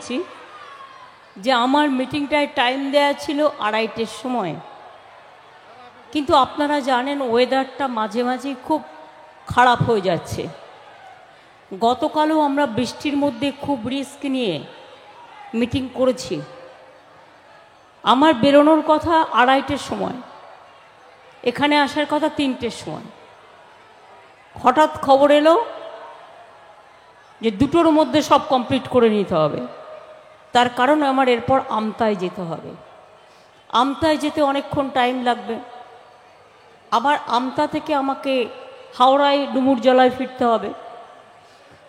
করছি যে আমার মিটিংটায় টাইম দেওয়া ছিল 2:30-এর সময়, কিন্তু আপনারা জানেন ওয়েদারটা মাঝে মাঝে খুব খারাপ হয়ে যাচ্ছে। গতকালও আমরা বৃষ্টির মধ্যে খুব রিস্ক নিয়ে মিটিং করেছি। আমার বেরোনোর কথা 2:30-এর সময়, এখানে আসার কথা 3টের সময়। হঠাৎ খবর এলো যে 2টোর মধ্যে সব কমপ্লিট করে নিতে হবে। তার কারণ আমার এরপর আমতায় যেতে হবে। আমতায় যেতে অনেকক্ষণ টাইম লাগবে। আবার আমতা থেকে আমাকে হাওড়ায় ডুমুরজলায় ফিরতে হবে।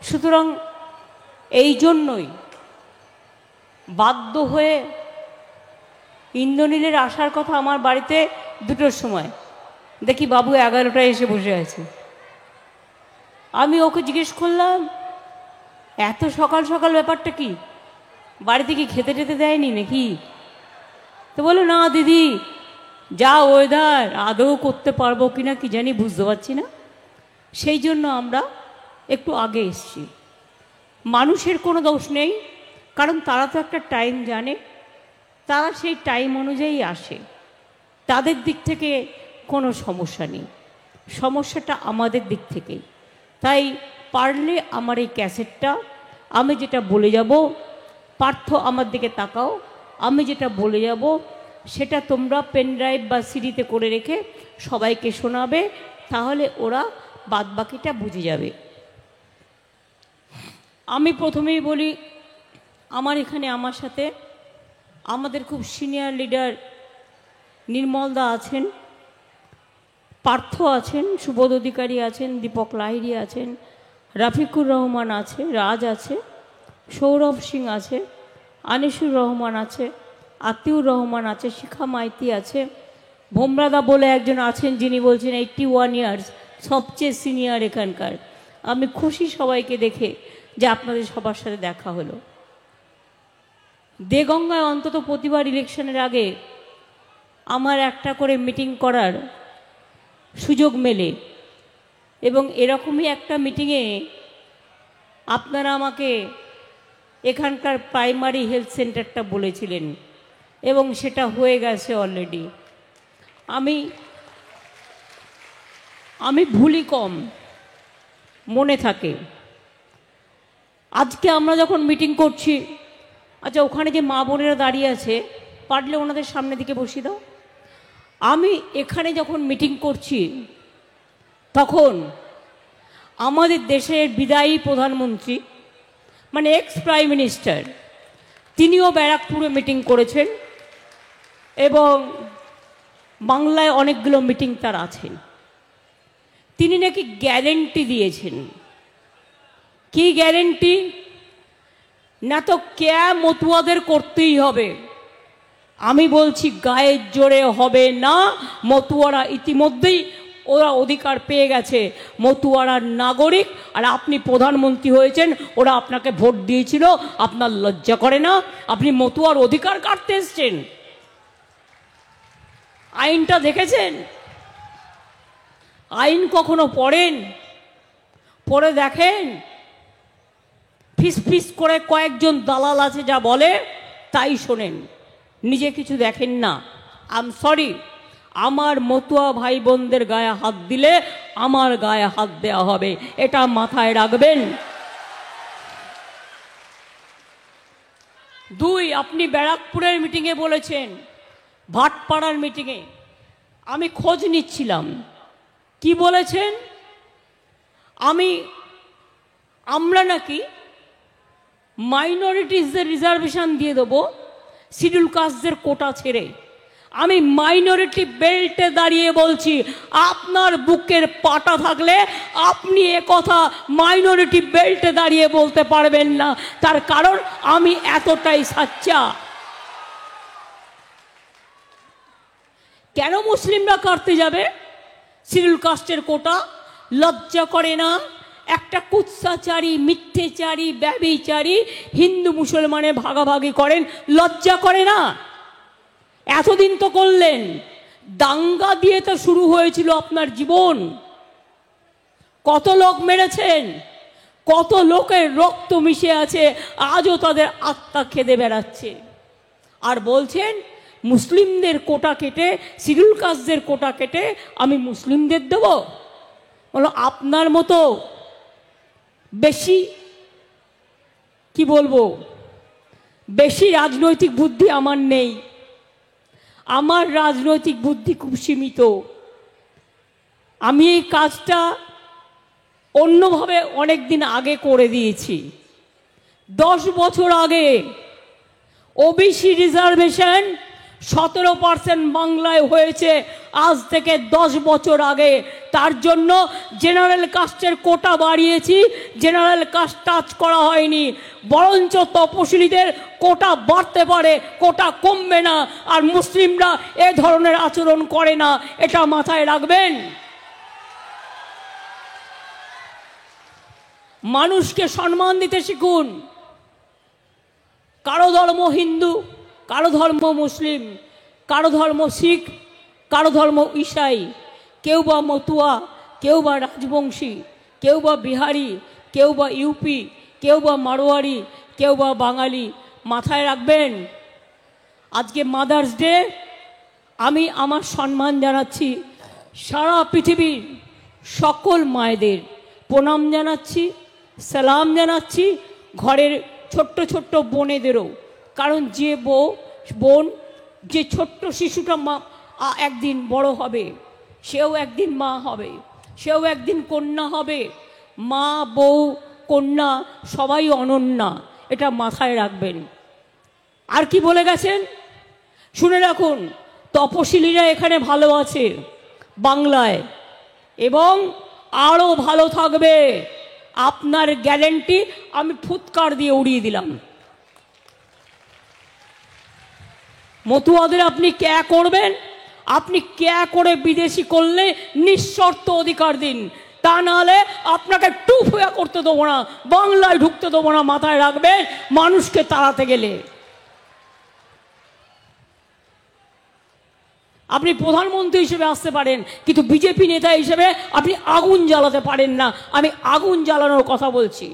সুতরাং এই জন্যই বাধ্য হয়ে ইন্দ্রনীলের আসার কথা আমার বাড়িতে 2টোর সময়, দেখি বাবু 11টায় এসে বসে আছে। আমি ওকে জিজ্ঞেস করলাম, এত সকাল সকাল ব্যাপারটা কি? বাড়িতে কি খেতে টেতে দেয়নি নাকি? তো বলো, না দিদি, যা ওয়েদার, আদৌ করতে পারবো কিনা কি জানি, বুঝতে পারছি না, সেই জন্য আমরা একটু আগে এসছি। মানুষের কোনো দোষ নেই, কারণ তারা তো একটা টাইম জানে, তারা সেই টাইম অনুযায়ী আসে। তাদের দিক থেকে কোনো সমস্যা নেই, সমস্যাটা আমাদের দিক থেকেই। তাই পারলে আমার এই ক্যাসেটটা আমি যেটা বলে যাব, পার্থ আমার দিকে তাকাও, আমি যেটা বলে যাব সেটা তোমরা পেন ড্রাইভ বা সিডিতে করে রেখে সবাইকে শোনাবে, তাহলে ওরা বাদবাকিটা বুঝে যাবে। আমি প্রথমেই বলি, আমার এখানে আমার সাথে আমাদের খুব সিনিয়র লিডার নির্মলদা আছেন, পার্থ আছেন, সুবোধ অধিকারী আছেন, দীপক লাহিড়ী আছেন, রাফিকুর রহমান আছে, রাজ আছে, সৌরভ সিং আছে, আনিসুর রহমান আছে, আতিউর রহমান আছে, শিখা মাইতি আছে, ভোমরাদা বলে একজন আছেন যিনি বলছেন 81 ইয়ার্স, সবচেয়ে সিনিয়র এখানকার। আমি খুশি সবাইকে দেখে যে আপনাদের সবার সাথে দেখা হলো। দেগঙ্গায় অন্তত প্রতিবার ইলেকশনের আগে আমার একটা করে মিটিং করার সুযোগ মেলে, এবং এরকমই একটা মিটিংয়ে আপনারা আমাকে এখানকার প্রাইমারি হেলথ সেন্টারটা বলেছিলেন, এবং সেটা হয়ে গেছে অলরেডি। আমি ভুলি কম, মনে থাকে। আজকে আমরা যখন মিটিং করছি, আচ্ছা ওখানে যে মা বোনেরা দাঁড়িয়ে আছে, পারলে ওনাদের সামনে দিকে বসিয়ে দাও। আমি এখানে যখন মিটিং করছি তখন আমাদের দেশের বিদায়ী প্রধানমন্ত্রী, মানে এক্স প্রাইম মিনিস্টার, তিনিও ব্যারাকপুরে মিটিং করেছেন, এবং বাংলায় অনেকগুলো মিটিং তার আছেন। তিনি নাকি গ্যারেন্টি দিয়েছেন। কি গ্যারেন্টি? না তো ক্যা মতুয়াদের করতেই হবে। আমি বলছি গায়ের জোরে হবে না। মতুয়ারা ইতিমধ্যেই ওরা অধিকার পেয়ে গেছে, মতুয়ারার নাগরিক, আর আপনি প্রধানমন্ত্রী হয়েছেন, ওরা আপনাকে ভোট দিয়েছিল, আপনার লজ্জা করে না? আপনি মতুয়ার অধিকার কাটতে এসছেন। আইনটা দেখেছেন? আইন কখনো পড়েন? পড়ে দেখেন? ফিস ফিস করে কয়েকজন দালাল আছে যা বলে তাই শোনেন, নিজে কিছু দেখেন না। আই এম সরি, আমার মতুয়া ভাই বোনদের গায়ে হাত দিলে আমার গায়ে হাত দেওয়া হবে, এটা মাথায় রাখবেন। 2, আপনি ব্যারাকপুরের মিটিংয়ে বলেছেন, ভাটপাড়ার মিটিংয়ে আমি খোঁজ নিচ্ছিলাম, কি বলেছেন? আমরা নাকি মাইনরিটিসদের রিজার্ভেশন দিয়ে দেবো, শিডিউল কাস্টদের কোটা ছেড়ে। আমি মাইনরিটি বেল্টে দাঁড়িয়ে বলছি, আপনার বুকের পাটা থাকলে আপনি কথা মাইনরিটি বেল্টে দাঁড়িয়ে বলতে পারবেন না। তার কারণ আমি এতটাই সাচ্চা। কেন মুসলিমরা কাটতে যাবে শিডিউল কাস্টের কোটা? লজ্জা করে না? একটা কুৎসাচারী, মিথ্যেচারী, ব্যভিচারী হিন্দু মুসলমানে ভাগাভাগি করেন, লজ্জা করে না? এতদিন তো করলেন, দাঙ্গা দিয়ে তো শুরু হয়েছিল আপনার জীবন। কত লোক মেরেছেন, কত লোকের রক্ত মিশে আছে, আজও তাদের আত্মা খেদে বেড়াচ্ছে। আর বলছেন মুসলিমদের কোটা কেটে, শিডিউল কাস্টদের কোটা কেটে আমি মুসলিমদের দেব। বলো আপনার মতো বেশি কি বলবো, বেশি রাজনৈতিক বুদ্ধি আমার নেই। আমার রাজনৈতিক বুদ্ধি খুব সীমিত। আমি এই কাজটা অন্যভাবে অনেক দিন আগে করে দিয়েছি। 10 বছর আগে ওবিসি রিজার্ভেশন 17% বাংলায় হয়েছে, আজ থেকে 10 বছর আগে। তার জন্য জেনারেল কাস্টের কোটা বাড়িয়েছি, জেনারেল কাস্ট টাচ করা হয়নি। বরঞ্চ তপশিলীদের কোটা বাড়তে পারে, কোটা কমবে না। আর মুসলিমরা এ ধরনের আচরণ করে না, এটা মাথায় রাখবেন। মানুষকে সম্মান দিতে শিখুন। কারো ধর্ম হিন্দু, কারো ধর্ম মুসলিম, কারো ধর্ম শিখ, কারো ধর্ম ঈসাই, কেউ বা মতুয়া, কেউ বা রাজবংশী, কেউ বা বিহারি, কেউ বা ইউপি, কেউ বা মারোয়ারি, কেউ বা বাঙালি। মাথায় রাখবেন আজকে মাদার্স ডে। আমি আমার সম্মান জানাচ্ছি সারা পৃথিবীর সকল মায়েদের, প্রণাম জানাচ্ছি, সালাম জানাচ্ছি ঘরের ছোট্ট ছোট্ট বোনেদেরও। কারণ যে বোন, যে ছোট্ট শিশুটা একদিন বড় হবে, সেও একদিন মা হবে, সেও একদিন কন্যা হবে। মা, বউ, কন্যা সবাই অনন্যা, এটা মাথায় রাখবেন। আর কি বলে গেছেন শুনে রাখুন, তপশিলীরা এখানে ভালো আছে বাংলায়, এবং আরও ভালো থাকবে। আপনার গ্যারেন্টি আমি ফুৎকার দিয়ে উড়িয়ে দিলাম। মতুয়াদের আপনি ক্যা করবেন? আপনি ক্যা করে বিদেশি করলে নিঃশর্ত অধিকার দিন, তা নাহলে আপনাকে টুপ হয়ে করতে দেবো না, বাংলায় ঢুকতে দেবো না। মাথায় রাখবেন মানুষকে তাড়াতে গেলে। আপনি প্রধানমন্ত্রী হিসেবে আসতে পারেন, কিন্তু বিজেপি নেতা হিসেবে আপনি আগুন জ্বালাতে পারেন না। আমি আগুন জ্বালানোর কথা বলছি।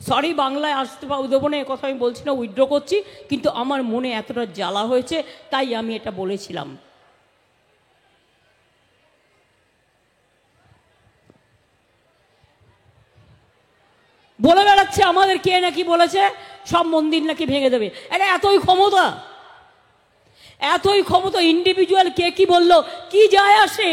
সরি, বাংলায় আসতে দেবো না, এ কথা আমি বলছি না, উইথড্র করছি। কিন্তু আমার মনে এতটা জ্বালা হয়েছে, তাই আমি এটা বলেছিলাম। বলে বেড়াচ্ছে আমাদের কে নাকি বলেছে সব মন্দির নাকি ভেঙে দেবে। এটা এতই ক্ষমতা, এতই ক্ষমতা। ইন্ডিভিজুয়াল কে কি বললো কি যায় আসে?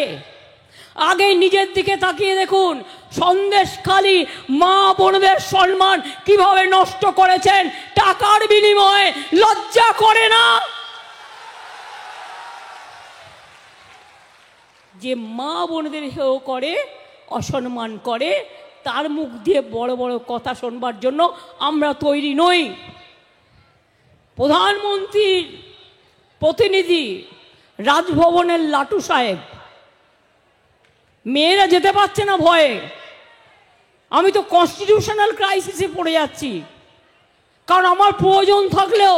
আগে নিজের দিকে তাকিয়ে দেখুন, সন্দেশখালী মা বোনদের সম্মান কিভাবে নষ্ট করেছেন টাকার বিনিময়ে। লজ্জা করে না? যে মা বোনদের হেয় করে, অসম্মান করে, তার মুখ দিয়ে বড় বড় কথা শুনবার জন্য আমরা তৈরি নই। প্রধানমন্ত্রীর প্রতিনিধি রাজভবনের লাটু সাহেব, মেয়েরা যেতে পারছে না ভয়ে। আমি তো কনস্টিটিউশনাল ক্রাইসিসে পড়ে যাচ্ছি, কারণ আমার প্রয়োজন থাকলেও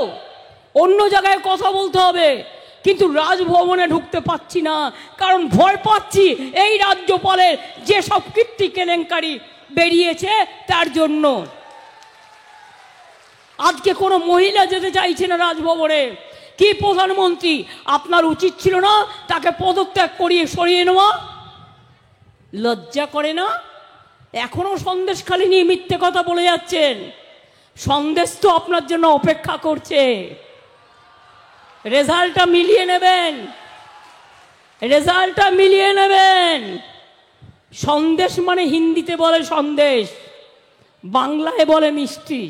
অন্য জায়গায় কথা বলতে হবে, কিন্তু রাজভবনে ঢুকতে পাচ্ছি না, কারণ ভয় পাচ্ছি এই রাজ্যপালের যে সব কীর্তি কেলেঙ্কারি বেরিয়েছে তার জন্য। আজকে কোনো মহিলা যেতে চাইছে না রাজভবনে। কি প্রধানমন্ত্রী, আপনার উচিত ছিল না তাকে পদত্যাগ করিয়ে সরিয়ে নেওয়া? লজ্জা করে না? এখনো সন্দেশখালী নিয়ে মিথ্যে কথা বলে যাচ্ছেন। সন্দেশ তো আপনার জন্য অপেক্ষা করছে। রেজাল্টটা মিলিয়ে নেবেন, রেজাল্টটা মিলিয়ে নেবেন। সন্দেশ মানে হিন্দিতে বলে সন্দেশ, বাংলায় বলে মিষ্টি।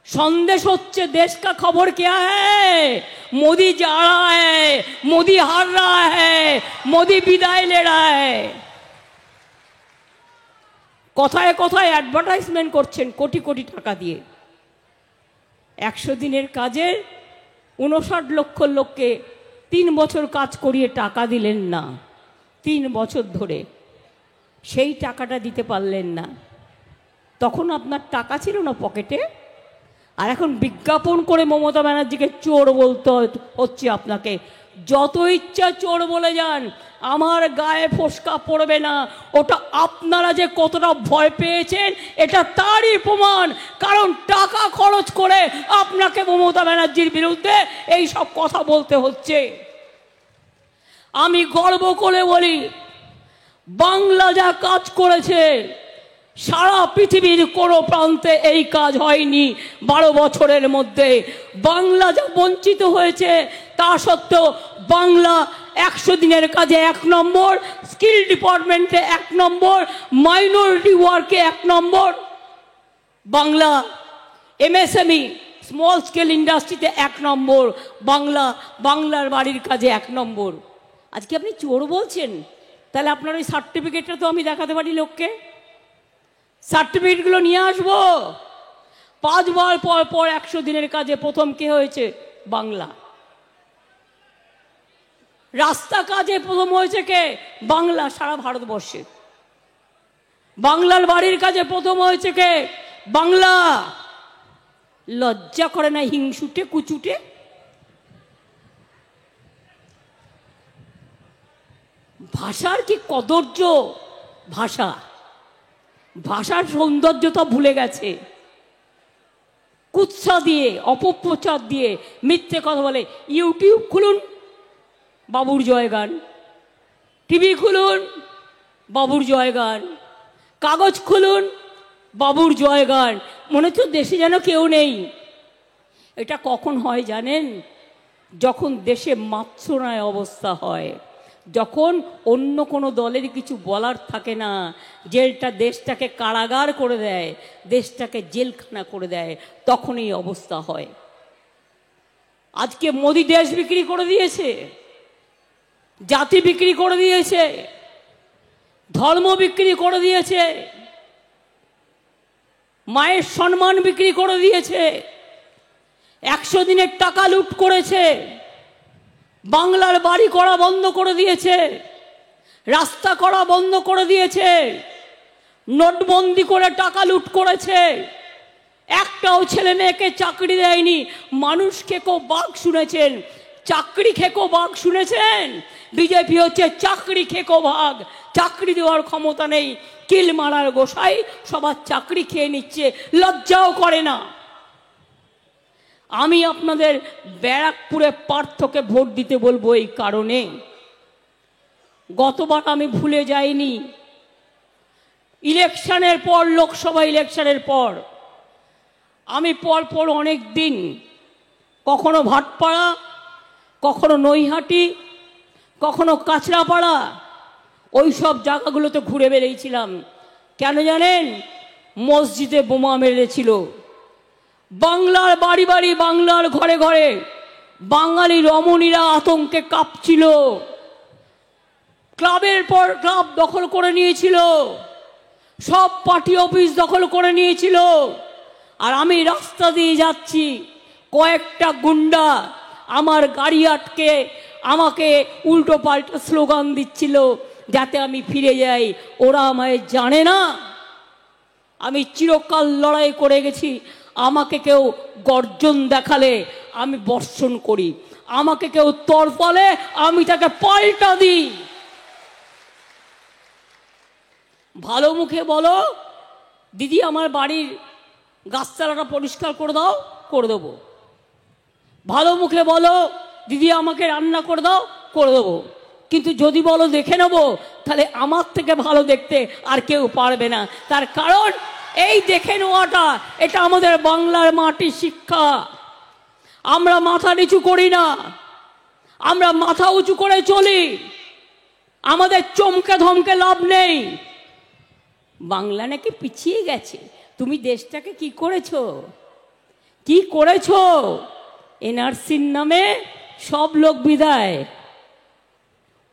संदेश होच्छे देश का खबर क्या है? मोदी जा रहा है, मोदी हार रहा है, मोदी विदाई ले रहा है। কথায় কথায় অ্যাডভার্টাইজমেন্ট করছেন কোটি কোটি টাকা দিয়ে। 100 দিনের কাজে 59 লক্ষ লোককে 3 বছর কাজ করিয়ে টাকা দিলেন না, 3 বছর ধরে সেই টাকাটা দিতে পারলেন না। তখন আপনার টাকা ছিল না পকেটে, আর এখন বিজ্ঞাপন করে মমতা ব্যানার্জিকে চোর বলতে হচ্ছে আপনাকে। যত ইচ্ছা চোর বলে যান, আমার গায়ে ফোসকা পড়বে না। ওটা আপনারা যে কতটা ভয় পেয়েছেন এটা তারই প্রমাণ, কারণ টাকা খরচ করে আপনাকে মমতা ব্যানার্জির বিরুদ্ধে এই সব কথা বলতে হচ্ছে। আমি গর্ব করে বলি, বাংলা যা কাজ করেছে সারা পৃথিবীর কোনো প্রান্তে এই কাজ হয়নি 12 বছরের মধ্যে। বাংলা যা বঞ্চিত হয়েছে তা সত্ত্বেও বাংলা 100 দিনের কাজে 1 নম্বর, স্কিল ডিপার্টমেন্টে 1 নম্বর, মাইনরিটি ওয়ার্কে 1 নম্বর, বাংলা এমএসএমই স্মল স্কেল ইন্ডাস্ট্রিতে 1 নম্বর, বাংলার বাড়ির কাজে 1 নম্বর। আজকে আপনি চোর বলছেন, তাহলে আপনার ওই সার্টিফিকেটটা তো আমি দেখাতে পারি লোককে। সার্টিফিকেটগুলো নিয়ে আসবো। 5 বার পর পর 100 দিনের কাজে প্রথম কে হয়েছে? বাংলা। রাস্তা কাজে প্রথম হয়েছে কে? বাংলা। সারা ভারতবর্ষে বাংলার বাড়ির কাজে প্রথম হয়েছে কে? বাংলা। লজ্জা করে না হিংসুটে কুচুটে? ভাষার কি কদর্য! ভাষার সৌন্দর্যতা ভুলে গেছে। কুৎসা দিয়ে, অপপ্রচার দিয়ে মিথ্যে কথা বলে। ইউটিউব খুলুন, বাবুর জয়গান। টিভি খুলুন, বাবুর জয়গান। কাগজ খুলুন, বাবুর জয়গান। মনে হচ্ছে দেশে যেন কেউ নেই। এটা কখন হয় জানেন? যখন দেশে মাৎসরায় অবস্থা হয়, যখন অন্য কোনো দলের কিছু বলার থাকে না, জেলটা দেশটাকে কারাগার করে দেয়, দেশটাকে জেলখানা করে দেয়, তখন এই অবস্থা হয়। আজকে মোদি দেশ বিক্রি করে দিয়েছে, জাতি বিক্রি করে দিয়েছে, ধর্ম বিক্রি করে দিয়েছে, মায়ের সম্মান বিক্রি করে দিয়েছে, 100 দিনের টাকা লুট করেছে, বাংলার বাড়ি করা বন্ধ করে দিয়েছে, রাস্তা করা বন্ধ করে দিয়েছে, নোটবন্দি করে টাকা লুট করেছে, একটাও ছেলে মেয়েকে চাকরি দেয়নি। মানুষ খেকো বাঘ শুনেছেন, চাকরি খেকো বাঘ শুনেছেন? বিজেপি হচ্ছে চাকরি খেকো বাঘ। চাকরি দেওয়ার ক্ষমতা নেই, কিল মারার গোসাই, সবার চাকরি খেয়ে নিচ্ছে, লজ্জাও করে না। আমি আপনাদের ব্যারাকপুরে পার্থকে ভোট দিতে বলবো এই কারণে, গতবার আমি ভুলে যাইনি। ইলেকশনের পর, লোকসভা ইলেকশনের পর আমি পরপর অনেক দিন কখনো ভাটপাড়া, কখনো নৈহাটি, কখনো কাঁচরাপাড়া, ওই সব জায়গাগুলোতে ঘুরে বেরিয়েছিলাম। কেন জানেন? মসজিদে বোমা মেরেছিল। বাংলার বাড়ি বাড়ি, বাংলার ঘরে ঘরে বাঙালি রমণীরা আতঙ্কে কাঁপছিল। ক্লাবের পর ক্লাব দখল করে নিয়েছিল, সব পার্টি অফিস দখল করে নিয়েছিল। আর আমি রাস্তা দিয়ে যাচ্ছি, কয়েকটা গুন্ডা আমার গাড়ি আটকে আমাকে উল্টো পাল্টা স্লোগান দিচ্ছিল যাতে আমি ফিরে যাই। ওরা আমায় জানে না, আমি চিরকাল লড়াই করে গেছি। আমাকে কেউ গর্জন দেখালে আমি বর্ষণ করি, আমাকে কেউ তরফালে আমি তাকে পাল্টা দিই। ভালো মুখে বলো, দিদি আমার বাড়ির গাছতলাটা পরিষ্কার করে দাও, করে দেবো। ভালো মুখে বলো, দিদি আমাকে রান্না করে দাও, করে দেবো। কিন্তু যদি বলো দেখে নেবো, তাহলে আমার থেকে ভালো দেখতে আর কেউ পারবে না। তার কারণ এই দেখে নেওয়াটা, এটা আমাদের বাংলার মাটির শিক্ষা। আমরা মাথা নিচু করি না, আমরা মাথা উঁচু করে চলি। আমাদের চমকে ধমকে লাভ নেই। বাংলা নাকি পিছিয়ে গেছে, তুমি দেশটাকে কি করেছো? কি করেছো? এনআরসির নামে সব লোক বিদায়,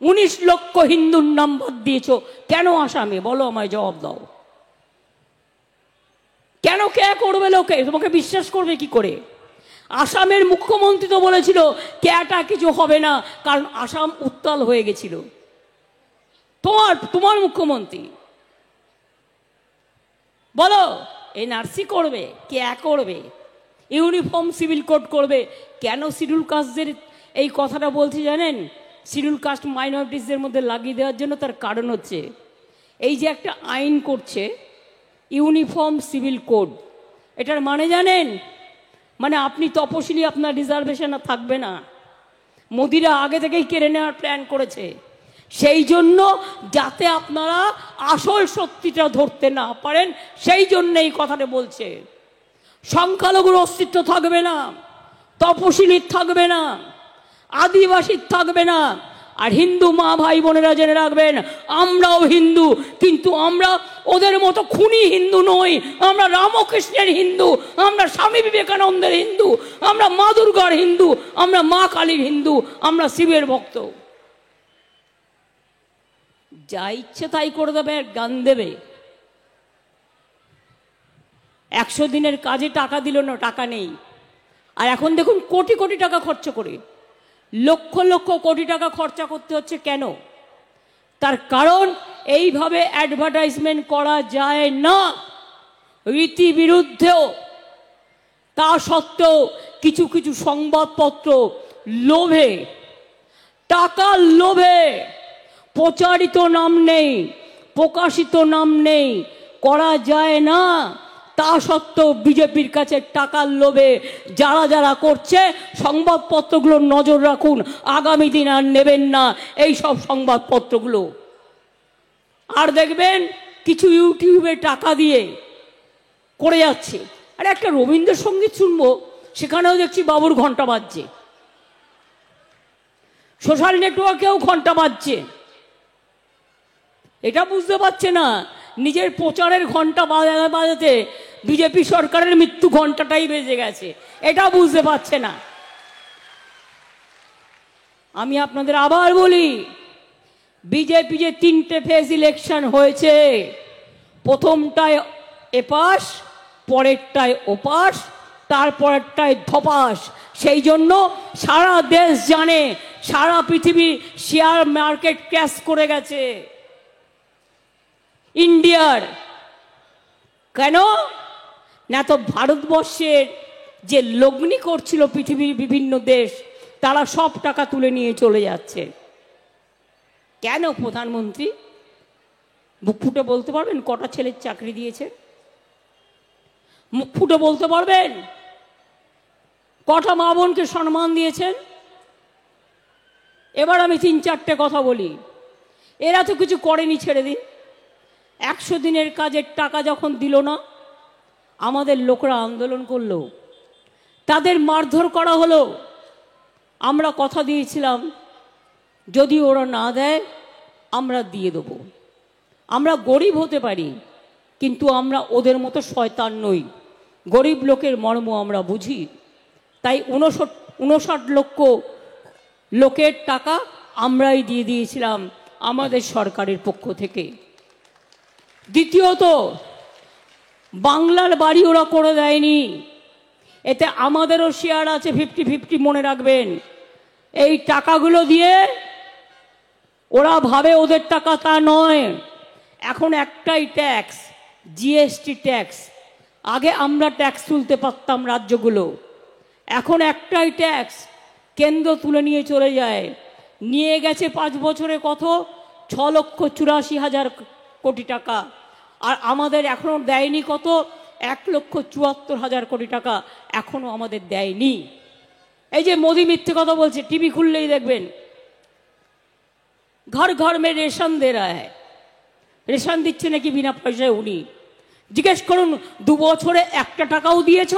19 লক্ষ হিন্দুর নাম বাদ দিয়েছো। কেন আসামে? বলো, আমায় জবাব দাও। কেন? কে করবে? লোকে তোমাকে বিশ্বাস করবে কি করে? আসামের মুখ্যমন্ত্রী তো বলেছিল কেটা কিছু হবে না, কারণ আসাম উত্তাল হয়ে গেছিল। তোমার মুখ্যমন্ত্রী বলো এনআরসি করবে, কে করবে, ইউনিফর্ম সিভিল কোড করবে। কেন শিডিউল কাস্টদের এই কথাটা বলছি জানেন? শিডিউল কাস্ট মাইনরিটিসদের মধ্যে লাগিয়ে দেওয়ার জন্য, তার কারণ হচ্ছে এই যে একটা আইন করছে ইউনিফর্ম সিভিল কোড, এটার মানে জানেন? মানে আপনি তপশিলি, আপনার রিজার্ভেশন থাকবে না। মোদিরা আগে থেকেই কেড়ে নেওয়ার প্ল্যান করেছে, সেই জন্য যাতে আপনারা আসল সত্যিটা ধরতে না পারেন, সেই জন্য এই কথাটা বলছে। সংখ্যালঘুর অস্তিত্ব থাকবে না, তপশিলির থাকবে না, আদিবাসীর থাকবে না। আর হিন্দু মা ভাই বোনেরা জেনে রাখবেন, আমরাও হিন্দু, কিন্তু আমরা ওদের মতো খুনি হিন্দু নই। আমরা রামকৃষ্ণের হিন্দু, আমরা স্বামী বিবেকানন্দের হিন্দু, আমরা মা দুর্গার হিন্দু, আমরা মা কালীর হিন্দু, আমরা শিবের ভক্ত। যা ইচ্ছে তাই করে দেবে, গান দেবে। 100 দিনের কাজে টাকা দিল না, টাকা নেই। আর এখন দেখুন কোটি কোটি টাকা খরচ করে, লক্ষ লক্ষ কোটি টাকা খরচা করতে হচ্ছে। কেন? তার কারণ এইভাবে অ্যাডভার্টাইজমেন্ট করা যায় না, রীতি বিরুদ্ধেও। তা সত্ত্বেও কিছু কিছু সংবাদপত্র লোভে, টাকার লোভে, প্রচারিত নাম নেই, প্রকাশিত নাম নেই, করা যায় না। তা সত্ত্বেও বিজেপির কাছে টাকার লোভে যারা যারা করছে, সংবাদপত্রগুলো নজর রাখুন, আগামী দিন আর নেবেন না এই সব সংবাদপত্রগুলো। আর দেখবেন কিছু ইউটিউবে টাকা দিয়ে করে যাচ্ছে। আরে একটা রবীন্দ্রসঙ্গীত শুনবো, সেখানেও দেখছি বাবুর ঘন্টা বাজছে, সোশ্যাল নেটওয়ার্কেও ঘন্টা বাজছে। এটা বুঝতে পারছে না, নিজের প্রচারের ঘন্টা বাজাতে বিজেপি সরকারের মৃত্যু ঘন্টাটাই বেজে গেছে, এটা বুঝতে পারছে না। আমি আপনাদের আবার বলি, বিজেপি যে 3টে ফেজ ইলেকশন হয়েছে, প্রথমটায় এপাশ, পরেরটায় ওপাশ, তারপরেরটায় ধপাস। সেই জন্য সারা দেশ জানে, সারা পৃথিবী শেয়ার মার্কেট ক্র্যাশ করে গেছে ইন্ডিয়ার। কেন না? তো ভারতবর্ষের যে লগ্নি করছিল পৃথিবীর বিভিন্ন দেশ, তারা সব টাকা তুলে নিয়ে চলে যাচ্ছে। কেন? প্রধানমন্ত্রী মুখ ফুটে বলতে পারবেন কটা ছেলের চাকরি দিয়েছে? মুখ ফুটে বলতে পারবেন কটা মা বোনকে সম্মান দিয়েছেন? এবার আমি 3-4টে কথা বলি। এরা তো কিছু করেনি, ছেড়ে দিন। 100 দিনের কাজের টাকা যখন দিল না, আমাদের লোকরা আন্দোলন করলো, তাদের মারধর করা হলো। আমরা কথা দিয়েছিলাম যদি ওরা না দেয় আমরা দিয়ে দেবো। আমরা গরিব হতে পারি, কিন্তু আমরা ওদের মতো শয়তান নই। গরিব লোকের মর্ম আমরা বুঝি। তাই 59 লক্ষ লোকের টাকা আমরাই দিয়ে দিয়েছিলাম আমাদের সরকারের পক্ষ থেকে। দ্বিতীয়ত, বাংলার বাড়ি ওরা করে দেয়নি, এতে আমাদেরও শেয়ার আছে 50-50, মনে রাখবেন। এই টাকাগুলো দিয়ে ওরা ভাবে ওদের টাকা, তা নয়। এখন একটাই ট্যাক্স, জিএসটি ট্যাক্স। আগে আমরা ট্যাক্স তুলতে পারতাম রাজ্যগুলো, এখন একটাই ট্যাক্স, কেন্দ্র তুলে নিয়ে চলে যায়। নিয়ে গেছে 5 বছরে কত? 6,84,000 কোটি টাকা। আর আমাদের এখনো দেয়নি কত? 1,74,000 কোটি টাকা এখনো আমাদের দেয়নি। এই যে মোদি মিথ্যে কথা বলছে, টিভি খুললেই দেখবেন ঘর ঘর মে রেশন দে রা হ্যায়। রেশন দিচ্ছে নাকি বিনা পয়সায় উনি? জিজ্ঞেস করুন 2 বছরে একটা টাকাও দিয়েছ?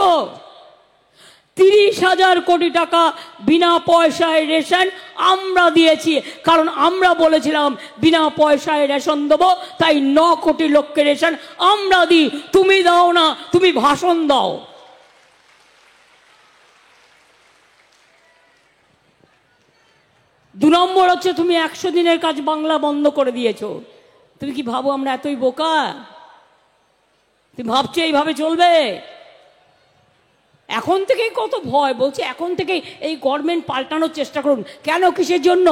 30,000 কোটি টাকা বিনা পয়সায় রেশন আমরা দিয়েছি, কারণ আমরা বলেছিলাম বিনা পয়সায় রেশন দেবো, তাই 9 কোটি লোককে রেশন আমরা দিই। তুমি দাও না, তুমি ভাষণ দাও। দু নম্বর হচ্ছে তুমি 100 দিনের কাজ বাংলা বন্ধ করে দিয়েছো। তুমি কি ভাবো আমরা এতই বোকা? তুমি ভাবছো এইভাবে চলবে? এখন থেকেই কত ভয়, বলছে এখন থেকেই এই গভর্নমেন্ট পাল্টানোর চেষ্টা করুন। কেন? কিসের জন্য?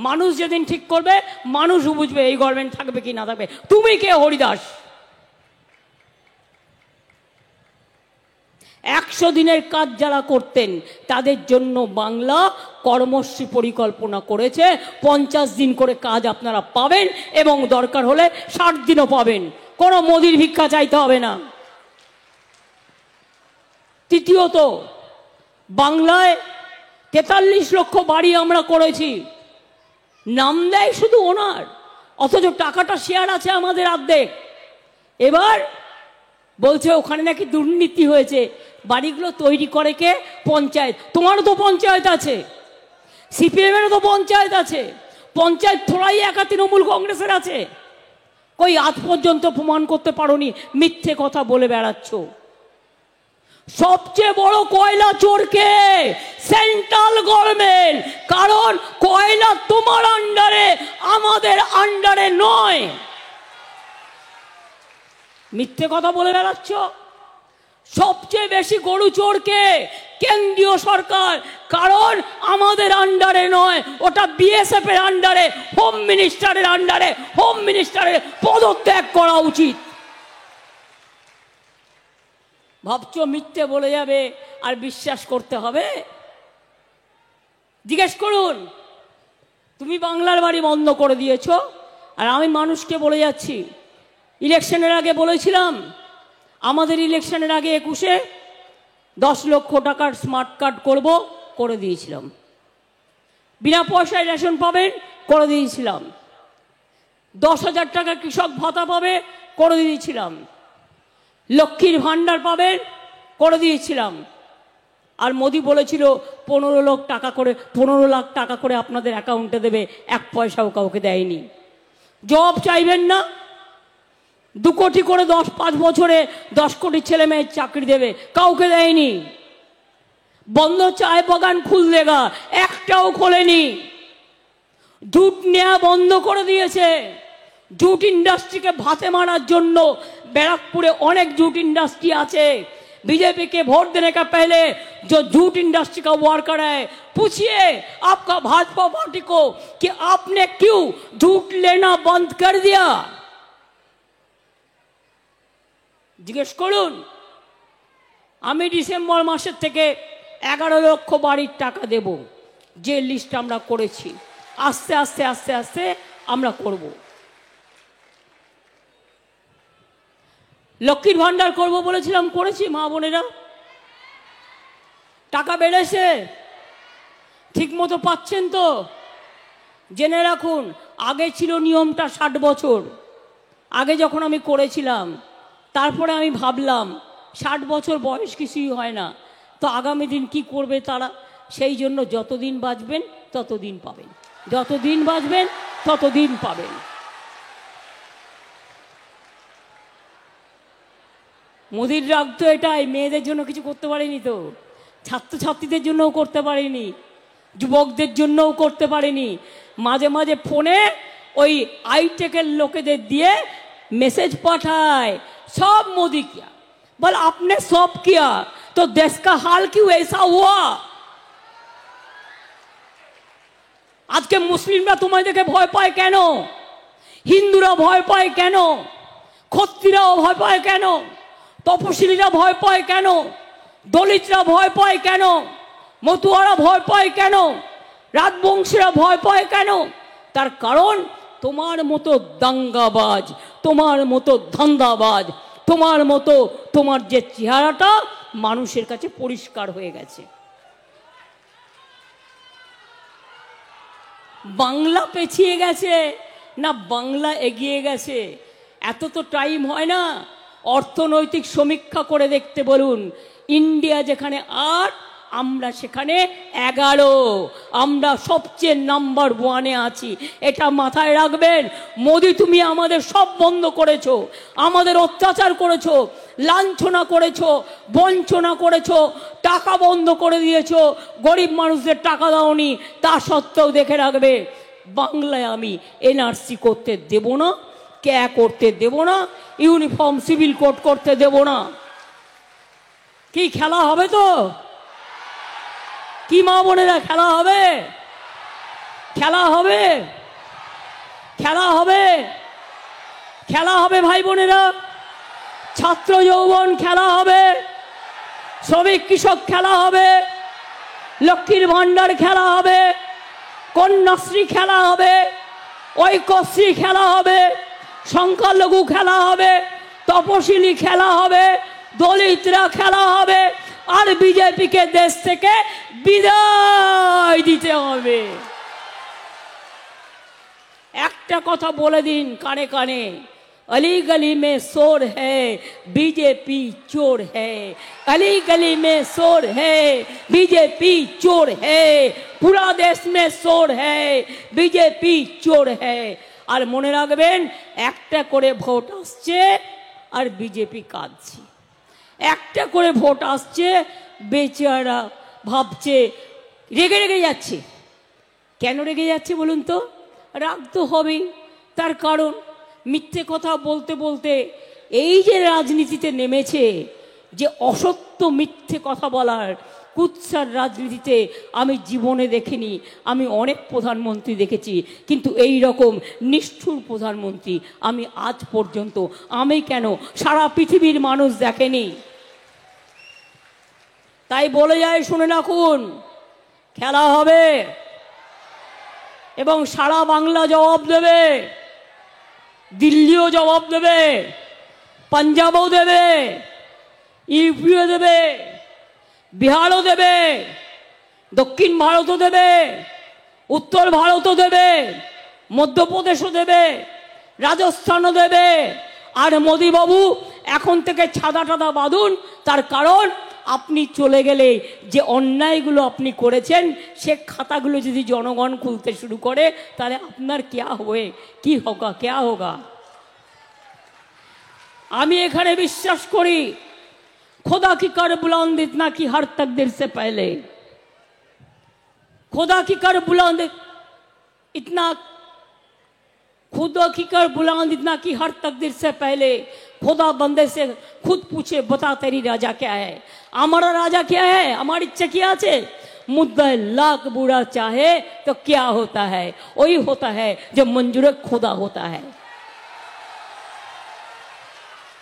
মানুষ যেদিন ঠিক করবে মানুষ বুঝবে এই গভর্নমেন্ট থাকবে কি না থাকবে। তুমি কে হরিদাস? 100 দিনের কাজ যারা করতেন তাদের জন্য বাংলা কর্মশ্রী পরিকল্পনা করেছে। 50 দিন করে কাজ আপনারা পাবেন এবং দরকার হলে 60 দিনও পাবেন, কোনো মোদির ভিক্ষা চাইতে হবে না। তৃতীয়ত, বাংলায় 43 লক্ষ বাড়ি আমরা করেছি, নাম দেয় শুধু ওনার, অথচ টাকাটা শেয়ার আছে আমাদের অর্ধেক। এবার বলছে ওখানে নাকি দুর্নীতি হয়েছে। বাড়িগুলো তৈরি করে কে? পঞ্চায়েত। তোমারও তো পঞ্চায়েত আছে, সিপিএমেরও তো পঞ্চায়েত আছে। পঞ্চায়েত থোড়াই একা তৃণমূল কংগ্রেসের আছে? কই আজ পর্যন্ত প্রমাণ করতে পারোনি, মিথ্যে কথা বলে বেড়াচ্ছ। সবচেয়ে বড় কয়লা চোরকে? Central government. কারণ কয়লা তোমার আন্ডারে, আমাদের আন্ডারে নয়। মিথ্যে কথা বলে বেড়াচ্ছ। সবচেয়ে বেশি গরু চোরকে? কেন্দ্রীয় সরকার। কারণ আমাদের আন্ডারে নয়, ওটা বিএসএফ এর আন্ডারে, হোম মিনিস্টারের আন্ডারে। হোম মিনিস্টারের পদত্যাগ করা উচিত। ভাবছো মিথ্যে বলে যাবে আর বিশ্বাস করতে হবে? জিজ্ঞেস করুন। তুমি বাংলার বাড়ি বন্ধ করে দিয়েছো, আর আমি মানুষকে বলে যাচ্ছি, ইলেকশনের আগে বলেছিলাম, আমাদের ইলেকশনের আগে 21-এ 10 লক্ষ টাকার স্মার্ট কার্ড করব, করে দিয়েছিলাম। বিনা পয়সায় রেশন পাবেন, করে দিয়েছিলাম। 10,000 টাকা কৃষক ভাতা পাবে, করে দিয়েছিলাম। লক্ষ্মীর ভাণ্ডার পাবেন, করে দিয়েছিলাম। আর মোদি বলেছিল 15 লাখ টাকা করে আপনাদের অ্যাকাউন্টে দেবে, 1 পয়সাও কাউকে দেয়নি। জব চাইবেন না, 2 কোটি করে 5 বছরে 10 কোটি ছেলে মেয়ের চাকরি দেবে, কাউকে দেয়নি। বন্ধ চায় বাগান খুল দেগা, একটাও খোলেনি। জুট নেওয়া বন্ধ করে দিয়েছে। জুট ইন্ডাস্ট্রিকে ভাতে মারার জন্য बैरकपुरे अनेक जूट इंडस्ट्री आछे। बीजेपी के वोट देने का पहले जो जूट इंडस्ट्री का वर्कर है, पूछिए आपका भाजपा पार्टी को कि आपने क्यों जूट लेना बंद कर दिया। जिज्ञेस करुन। आमी डिसेम्बर मासेर थेके 11 लक्ष बाड़ीर टाका देब, जे लिस्ट आमरा करेछि। आस्ते आस्ते आस्ते आस्ते आमरा करब। लक्ष्मीर भाण्डार करब बोलेছিলাম, করেছি। মা বোনেরা টাকা বেড়েছে, ঠিকমতো পাচ্ছেন তো? জেনে রাখুন, আগে ছিল নিয়মটা 60 বছর। আগে যখন আমি করেছিলাম, তারপরে আমি ভাবলাম 60 বছর বয়স কিছুই হয় না, তো আগামী দিন কি করবে তারা, সেই জন্য যতদিন বাঁচবেন ততদিন পাবেন, যতদিন বাঁচবেন ততদিন পাবেন। মোদির রাগ তো এটাই, মেয়েদের জন্য কিছু করতে পারেনি তো, ছাত্রছাত্রীদের জন্যও করতে পারেনি, যুবকদের জন্যও করতে পারেনি। মাঝে মাঝে ফোনে ওই আইটেকের লোকেদের দিয়ে মেসেজ পাঠায়, सब मोदी किया। बोल आपने सब किया तो देश का हाल क्यों ऐसा हुआ? आज के मुस्लिमरा तुम्हें देखे भय पाए केनो? हिंदुरा भय पाए केनो? क्षत्रियरा भय पाए केनो? तपशिलीरा भय पाए केनो? दलितरा भय पाए केनो? मতুয়ারা भय पाए केनो? राजबंशीरा भय पाए केनो? तार कारण তোমার মতো দাঙ্গাবাজ, তোমার মতো ধান্দাবাজ, তোমার মতো তোমার যে চেহারাটা মানুষের কাছে পরিষ্কার হয়ে গেছে। বাংলা পেছিয়ে গেছে না বাংলা এগিয়ে গেছে? এত তো টাইম হয় না। অর্থনৈতিক সমীক্ষা করে দেখতে বলুন। ইন্ডিয়া যেখানে 8, আমরা সেখানে 11। আমরা সবচেয়ে নাম্বার 1-এ আছি, এটা মাথায় রাখবেন। মোদি তুমি আমাদের সব বন্ধ করেছো, আমাদের অত্যাচার করেছো, লাঞ্ছনা করেছো, বঞ্চনা করেছো, টাকা বন্ধ করে দিয়েছো, গরিব মানুষদের টাকা দাওনি। তা সত্ত্বেও দেখে রাখবে, বাংলায় আমি এনআরসি করতে দেব না, ক্যা করতে দেব না, ইউনিফর্ম সিভিল কোড করতে দেব না। কি খেলা হবে তো? কি মা বোনেরা খেলা হবে? খেলা হবে, খেলা হবে, খেলা হবে ভাই বোনেরা। ছাত্র যৌবন খেলা হবে, শ্রমিক কৃষক খেলা হবে, লক্ষ্মীর ভাণ্ডার খেলা হবে, কন্যাশ্রী খেলা হবে, ঐক্যশ্রী খেলা হবে, সংখ্যালঘু খেলা হবে, তপশিলি খেলা হবে, দলিতরা খেলা হবে, আর বিজেপিকে দেশ থেকে বিদায় দিতে হবে। একটা কথা বলে দিন কানে কানে, अली गली में शोर है बीजेपी चोर है, अली गली में शोर है बीजेपी चोर है, पूरा देश में शोर है बीजेपी चोर है। আর মনে রাখবেন, একটা করে ভোট আসছে আর বিজেপি কাঁদছে, একটা করে ভোট আসছে, বেচারা ভাবছে, রেগে রেগে যাচ্ছে। কেন রেগে যাচ্ছে বলুন তো? রাগ তো হবেই, তার কারণ মিথ্যে কথা বলতে বলতে এই যে রাজনীতিতে নেমেছে, যে অসত্য মিথ্যে কথা বলার কুৎসার রাজনীতিতে আমি জীবনে দেখিনি। আমি অনেক প্রধানমন্ত্রী দেখেছি, কিন্তু এই রকম নিষ্ঠুর প্রধানমন্ত্রী আমি আজ পর্যন্ত, আমি কেন সারা পৃথিবীর মানুষ দেখেনি। তাই বলে যায়, শুনে রাখুন, খেলা হবে এবং সারা বাংলা জবাব দেবে, দিল্লিও জবাব দেবে, পাঞ্জাবও দেবে, ইউপিও দেবে, বিহারও দেবে, দক্ষিণ ভারতও দেবে, উত্তর ভারতও দেবে, মধ্যপ্রদেশও দেবে, রাজস্থানও দেবে। আর মোদিবাবু এখন থেকে ছাদা টাদা বাঁধুন, তার কারণ আপনি চলে গেলে যে অন্যায়গুলো আপনি করেছেন সে খাতাগুলো যদি জনগণ খুলতে শুরু করে, তাহলে আপনার क्या হবে, কি হোগা, क्या होगा। আমি এখানে বিশ্বাস করি, खुदा की कर बुलंद इतना कि हर तकदीर से पहले, खुदा की कर बुलंद इतना, खुदा की कर बुलंद इतना कि हर तकदीर से पहले खुदा बंदे से खुद पूछे, बता तेरी राजा क्या है। हमारा राजा क्या है, हमारी इच्छा क्या है। मुद्दा लाख बुरा चाहे तो क्या होता है, वही होता है जो मंजूर खुदा होता है।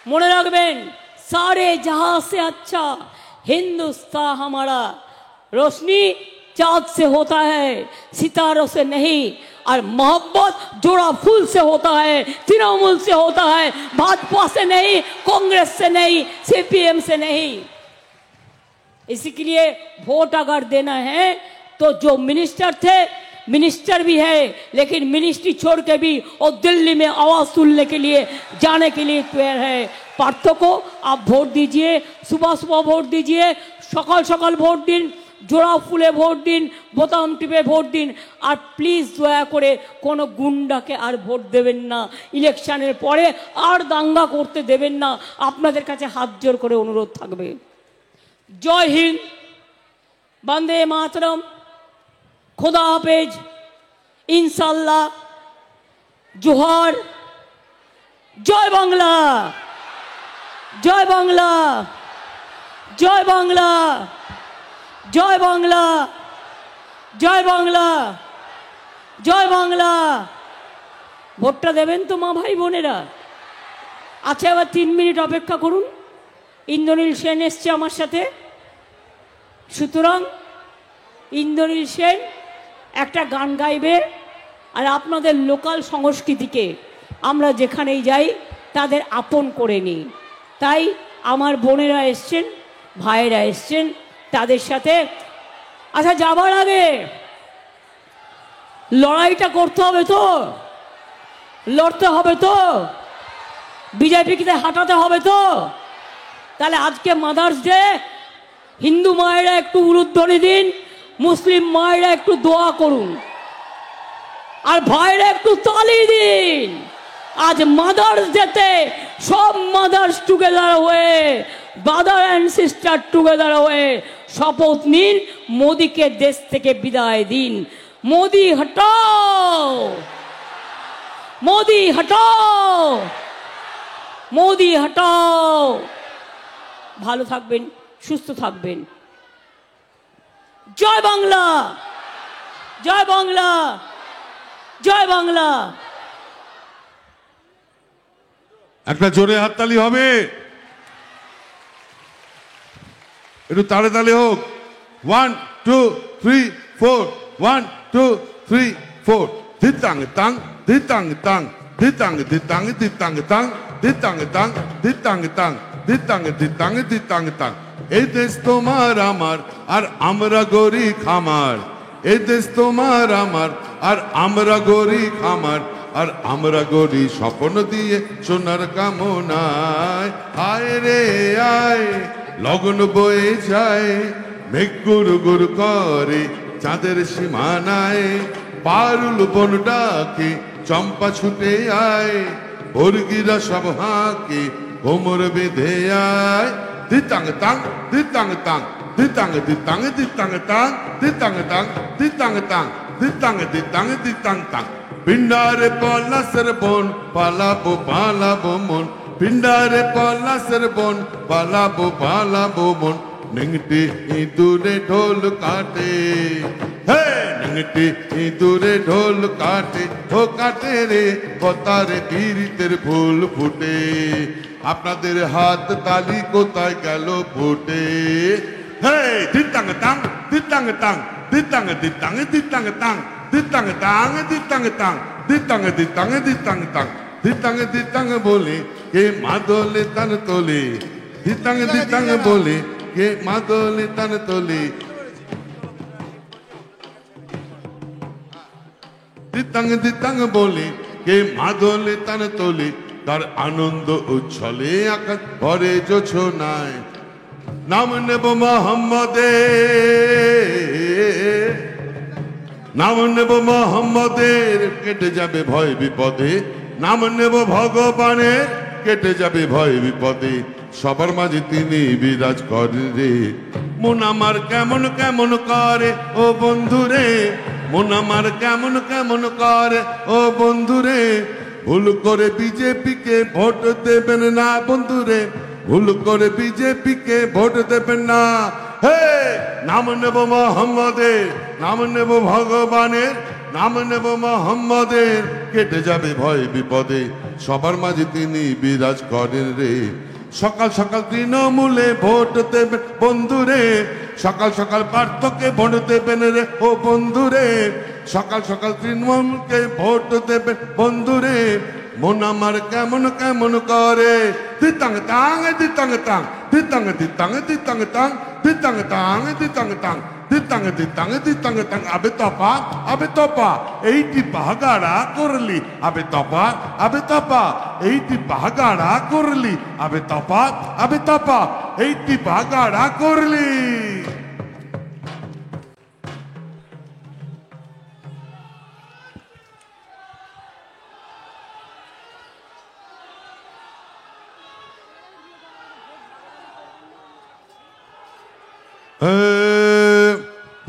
মনে রাখবেন, सारे जहां से अच्छा हिंदुस्तान हमारा, रोशनी चाँद से होता है, सितारों से नहीं। और मोहब्बत जोड़ा फूल से होता है, तृणमूल से होता है, भाजपा से नहीं, कांग्रेस से नहीं, सीपीएम से नहीं। इसी के लिए वोट अगर देना है तो जो मिनिस्टर थे, मिनिस्टर भी है, लेकिन मिनिस्ट्री छोड़ के भी और दिल्ली में आवाज सुनने के लिए जाने के लिए तैयार है। पार्थों को आप वोट दीजिए, सुबह सुबह वोट दीजिए, सकाल सकाल वोट दिन, জোড়া ফুলে ভোট দিন, বোতাম টিপে ভোট দিন। আর প্লিজ দয়া করে কোনো গুন্ডাকে আর ভোট দেবেন না, ইলেকশনের পরে আর দাঙ্গা করতে দেবেন না, আপনাদের কাছে হাত জোর করে অনুরোধ থাকবে। জয় হিন্দ, বন্দে মাতরম, খোদা হাফেজ, ইনশাল্লাহ, জোহার, জয় বাংলা, জয় বাংলা, জয় বাংলা, জয় বাংলা, জয় বাংলা, জয় বাংলা। ভোটটা দেবেন তো মা ভাই বোনেরা? আচ্ছা, এবার 3 মিনিট অপেক্ষা করুন, ইন্দ্রনীল সেন এসছে আমার সাথে। সুতরাং ইন্দ্রনীল সেন একটা গান গাইবে, আর আপনাদের লোকাল সংস্কৃতিকে আমরা যেখানেই যাই তাদের আপন করে নিই। তাই আমার বোনেরা এসছেন, ভাইয়েরা এসছেন, তাদের সাথে। আচ্ছা, যাবার আগে লড়াইটা করতে হবে তো, লড়তে হবে তো, বিজেপিকে হাঁটাতে হবে তো। তাহলে আজকে মাদার্স ডে, হিন্দু মায়েরা একটু উলুধ্বনি দিন, মুসলিম মায়েরা একটু দোয়া করুন, আর ভাইরা একটু তালি দিন। আজ মাদার্স ডেতে সব মাদার্স টুগেদার হয়ে, ব্রাদার অ্যান্ড সিস্টার টুগেদার হয়ে শপথ নিন, মোদিকে দেশ থেকে বিদায় দিন। মোদি হটাও, মোদি হটাও, মোদি হটাও। ভালো থাকবেন, সুস্থ থাকবেন। জয় বাংলা, জয় বাংলা, জয় বাংলা। একটা জোরে হাততালি হবে। একটু তালে তালে হোক। 1 2 3 4 1 2 3 4 দিতাং তাং দিতাং তাং দিতাং দিতাং দিতাং তাং দিতাং তাং দিতাং তাং দিতাং দিতাং দিতাং তাং। এই দেশ তোমার আমার আর আমরা গরি খামার। এই দেশ তোমার আমার আর আমরা গরি খামার। আর আমরা গরি স্বপ্ন দিয়ে সোনার কামনায়। আয় রে আয় লগন বয়ে যায় মেঘ গুরু গুরু করে চাঁদের সীমানায়। পারুল বন ডাকে চম্পা ছুটে আয় বর্গিরা সব হাঁকে কোমর বেঁধে আয়। দিতাং তাং দিতাং তাং দিতাং দিতাং দিতাং তাং দিতাং তাং দিতাং তাং দিতাং দিতাং দিতাং তাং। পিন্ডারে পলাশের বন পালাবো পালাবো মন। পিন্ডারে পলাশের বন পালাবো পালাবো মন। নেংটি ইঁদুরে ঢোল কাটে হে নেংটি ইঁদুরে ঢোল কাটে ও কাটে রে কথারে পীড়িতের ফুল ফুটে। আপনাদের হাত তালি কোথায় গেল ফুটে। হে দিতাং তাং দিতাং তাং দিতাং দিতাং দিতাং তাং দিতাং তাং দিতাং তাং দিতাং দিতাং দিতাং তাং দিতাং দিতাং বলে কে মাদলে তান তোলে। দিতাং দিতাং বলে কে মাদলে তান তোলে। দিতাং দিতাং বলে কে মাদলে তান তোলে। তার আনন্দ উচ্ছলে আকাশ ভরে জোছনায়। নাম নেব মোহাম্মদের নাম নেব মোহাম্মদের কেটে যাবে ভয় বিপদে। নাম নেব ভগবানের কেটে যাবে ভয় বিপদে। সবার মাঝে তিনি বিরাজ করে রে। মন আমার কেমন কেমন করে ও বন্ধুরে। মন আমার কেমন কেমন করে ও বন্ধুরে। ভুল করে বিজেপিকে ভোট দেবেন না বন্ধুরে। ভুল করে বিজেপিকে ভোট দেবেন না। হে নাম নেব মোহাম্মদের নাম নেব ভগবানের নাম নেব মোহাম্মদের কেটে যাবে ভয় বিপদে। সবার মাঝে তিনি বিরাজ করেন রে। সকাল সকাল তৃণমূলে ভোট দেবেন বন্ধুরে। সকাল সকাল পার্থকে ভোট দেবেন রে ও বন্ধুরে। সকাল সকাল তৃণমূলকে ভোট দেবেন বন্ধুরে। মন আমার কেমন কেমন করে। দিতাং তাং দিতাং তাং দিতাং দিতাং দিতাং তাং দিতাং তাং দিতাং তাং দিতাং দিতাং দিতাং তাং। আবে তপা এইটি বাগাড়া করলি। আবে তপা এইটি বাগাড়া করলি। আবে তপা এইটি বাগাড়া করলি।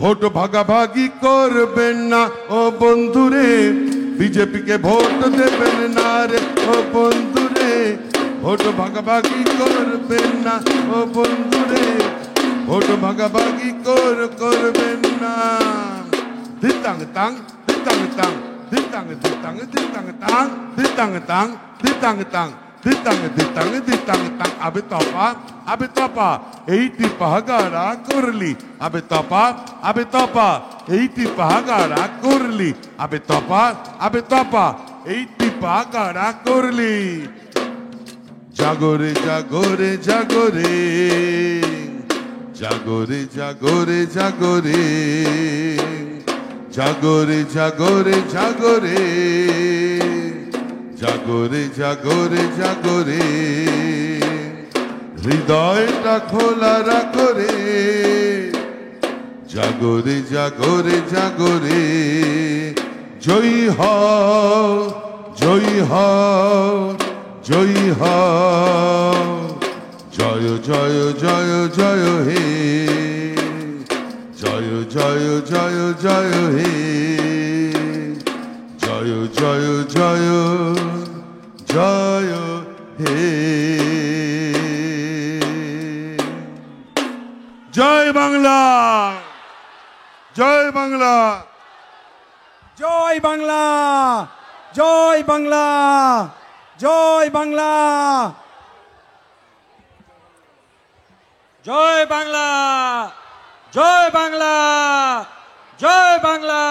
ভোট ভাগাভাগি করবেন না ও বন্ধুরে। বিজেপিকে ভোট দেবেন না রে ও বন্ধুরে। ভোট ভাগাভাগি করবেন না ও বন্ধুরে। ভোট ভাগাভাগি করবেন না। দিতাং তাং দিতাং তাং দিতাং দিতাং দিতাং তাং দিতাং তাং দিতাং তাং দিতাং দিতাং দিতাং তাং। আবে তপা এইটি পাহাগাড়া করলি। আবে তপা এইটি পাহাগাড়া করলি। আবে তপা এইটি পাহাগাড়া করলি। জাগরে জাগরে জাগরে জাগরে জাগরে জাগরে জাগরে জাগরে জাগরে জাগরে জাগরে জাগরে। হৃদয়টা খোলা রাখরে। জাগরে জাগরে জাগরে। জয়ী হও জয়ী হও জয়ী হও। জয় জয় জয় জয় হে জয় জয় জয় জয় হে জয় জয় জয় জয় হে। জয় বাংলা জয় বাংলা জয় বাংলা জয় বাংলা জয় বাংলা। জয় বাংলা, জয় বাংলা, জয় বাংলা।